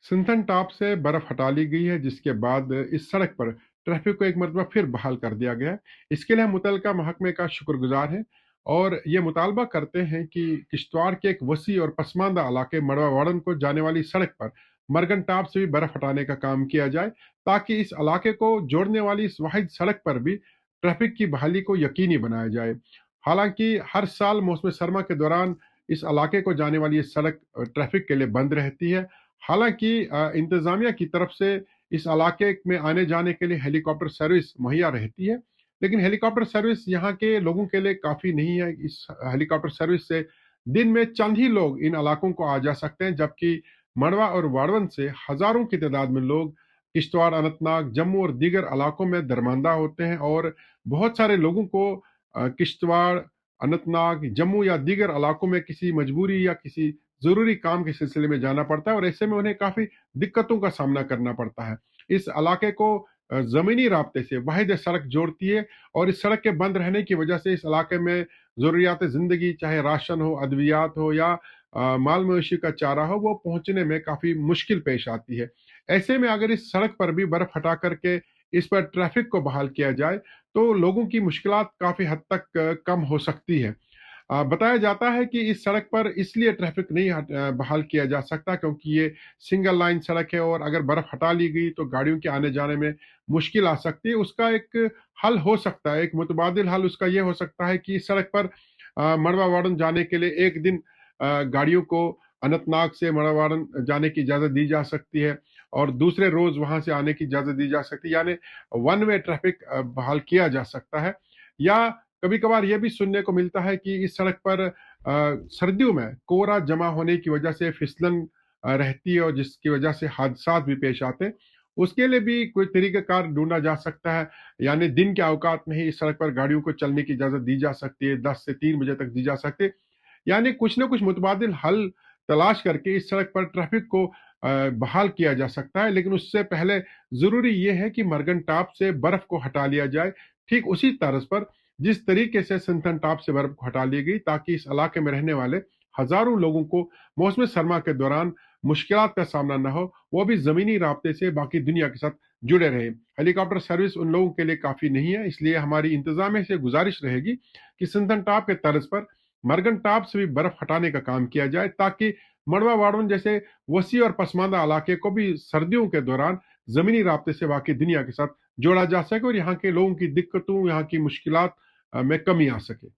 Sinthan top से बर्फ हटा ली गई है, जिसके बाद इस सड़क पर ट्रैफिक को एक मरतबा फिर बहाल कर दिया गया है। इसके लिए हम मुतलका महकमे का शुक्रगुजार हैं और ये मुतालबा करते हैं कि किश्तवाड़ के एक वसी और पसमानदा इलाके मड़वा वाड़न को जाने वाली सड़क पर मरगन टॉप से भी बर्फ हटाने का काम किया जाए, ताकि इस इलाके को जोड़ने वाली इस वाहिद सड़क पर भी ट्रैफिक की बहाली को यकीनी बनाया जाए। हालांकि हर साल मौसम सरमा के दौरान इस इलाके को जाने वाली ये सड़क ट्रैफिक के लिए बंद रहती है। हालांकि इंतजामिया की तरफ से इस इलाके में आने जाने के लिए हेलीकॉप्टर सर्विस मुहैया रहती है, लेकिन हेलीकॉप्टर सर्विस यहाँ के लोगों के लिए काफ़ी नहीं है। इस हेलीकॉप्टर सर्विस से दिन में चंद ही लोग इन इलाकों को आ जा सकते हैं, जबकि मड़वा और वाड़वन से हज़ारों की तादाद में लोग किश्तवाड़, अनंतनाग, जम्मू और दीगर इलाकों में दरमानदा होते हैं और बहुत सारे लोगों को किश्तवाड़, अनंतनाग, जम्मू या दीगर इलाकों में किसी मजबूरी या किसी ज़रूरी काम के सिलसिले में जाना पड़ता है और ऐसे में उन्हें काफ़ी दिक्कतों का सामना करना पड़ता है। इस इलाके को ज़मीनी राब्ते से वाहिद सड़क जोड़ती है और इस सड़क के बंद रहने की वजह से इस इलाके में ज़रूरियात ज़िंदगी, चाहे राशन हो, अद्वियात हो या माल मवेशी का चारा हो, वो पहुँचने में काफ़ी मुश्किल पेश आती है। ऐसे में अगर इस सड़क पर भी बर्फ़ हटा करके इस पर ट्रैफ़िक को बहाल किया जाए, तो लोगों की मुश्किलात काफ़ी हद तक कम हो सकती है। बताया जाता है कि इस सड़क पर इसलिए ट्रैफिक नहीं बहाल किया जा सकता क्योंकि ये सिंगल लाइन सड़क है और अगर बर्फ हटा ली गई तो गाड़ियों के आने जाने में मुश्किल आ सकती है। उसका एक हल हो सकता है, एक मुतबादिल हल उसका ये हो सकता है कि इस सड़क पर मड़वा वार्डन जाने के लिए एक दिन गाड़ियों को अनंतनाग से मड़वा वार्डन जाने की इजाज़त दी जा सकती है और दूसरे रोज़ वहाँ से आने की इजाज़त दी जा सकती है, यानी वन वे ट्रैफिक बहाल किया जा सकता है। या कभी कभार यह भी सुनने को मिलता है कि इस सड़क पर सर्दियों में कोहरा जमा होने की वजह से फिसलन रहती है और जिसकी वजह से हादसात भी पेश आते हैं। उसके लिए भी कोई तरीकाकार ढूंढा जा सकता है, यानी दिन के औकात में ही इस सड़क पर गाड़ियों को चलने की इजाजत दी जा सकती है, 10 से 3 बजे तक दी जा सकती है। यानी कुछ ना कुछ मुतबादिल हल तलाश करके इस सड़क पर ट्रैफिक को बहाल किया जा सकता है, लेकिन उससे पहले जरूरी यह है कि मरगन टॉप से बर्फ को हटा लिया जाए, ठीक उसी तर्ज पर जिस तरीके से सिंथन टॉप से बर्फ को हटा ली गई, ताकि इस इलाके में रहने वाले हजारों लोगों को मौसम सरमा के दौरान मुश्किलात का सामना न हो, वो भी जमीनी राब्ते से बाकी दुनिया के साथ जुड़े रहे। हेलीकॉप्टर सर्विस उन लोगों के लिए काफी नहीं है, इसलिए हमारी इंतजामिया से गुजारिश रहेगी कि सिंथन टॉप के तर्ज पर मरगन टॉप से भी बर्फ हटाने का काम किया जाए, ताकि मड़वा वाड़वन जैसे वसी और पसमानदा इलाके को भी सर्दियों के दौरान जमीनी राब्ते से बाकी दुनिया के साथ जोड़ा जा सके और यहाँ के लोगों की दिक्कतों, यहाँ की मुश्किलात में कमी आ सके।